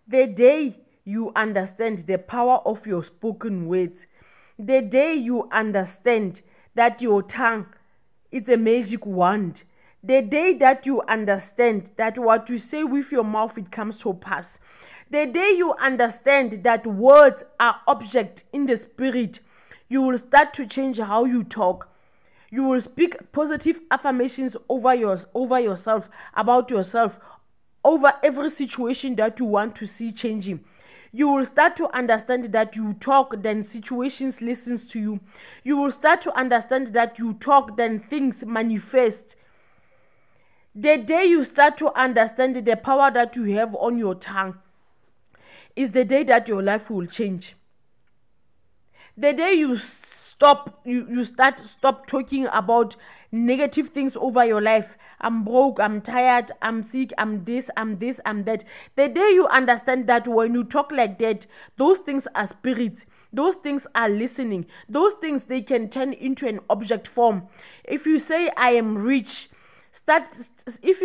The day you understand the power of your spoken words, the day you understand that your tongue is a magic wand, the day that you understand that what you say with your mouth, it comes to pass, the day you understand that words are object in the spirit, you will start to change how you talk. You will speak positive affirmations over yourself, about yourself, over every situation that you want to see changing. You will start to understand that you talk, then situations listens to you. You will start to understand that you talk, then things manifest. The day you start to understand the power that you have on your tongue is the day that your life will change. The day you stop talking about negative things over your life. I'm broke, I'm tired, I'm sick, I'm this, I'm that. The day you understand that when you talk like that, those things are spirits. Those things are listening. Those things, they can turn into an object form. If you say, I am rich, if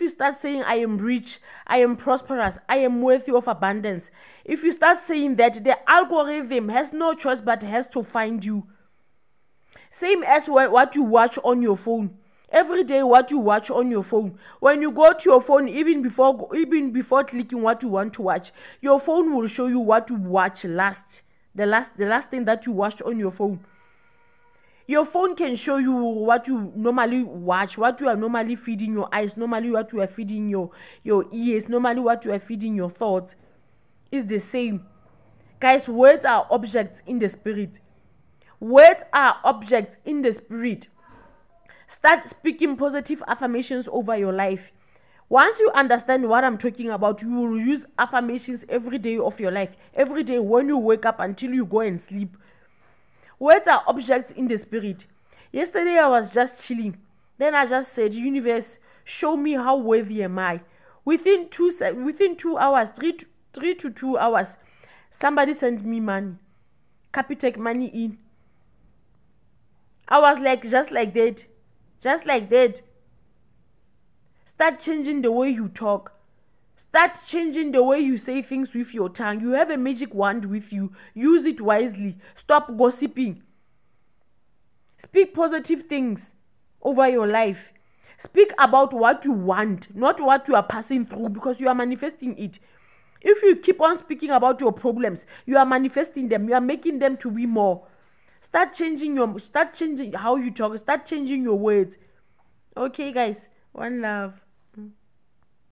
you start saying, I am rich, I am prosperous, I am worthy of abundance, if you start saying that, the algorithm has no choice but has to find you. Same as what you watch on your phone. Every day, what you watch on your phone, when you go to your phone, even before clicking what you want to watch, your phone will show you what you watch last, the last thing that you watched on your phone. Your phone can show you what you normally watch, what you are normally feeding your eyes, normally what you are feeding your ears, normally what you are feeding your thoughts. It's the same. Guys, words are objects in the spirit. Words are objects in the spirit. Start speaking positive affirmations over your life. Once you understand what I'm talking about, you will use affirmations every day of your life. Every day when you wake up until you go and sleep. Words are objects in the spirit. Yesterday I was just chilling. Then I just said, universe, show me how worthy am I. Within 2 hours, 3 to 2 hours, somebody sent me money. Capitec money in. I was like, just like that. Just like that. Start changing the way you talk. Start changing the way you say things with your tongue. You have a magic wand with you. Use it wisely. Stop gossiping. Speak positive things over your life. Speak about what you want, not what you are passing through, because you are manifesting it. If you keep on speaking about your problems, you are manifesting them. You are making them to be more. Start changing how you talk. Start changing your words. Okay, guys. One love.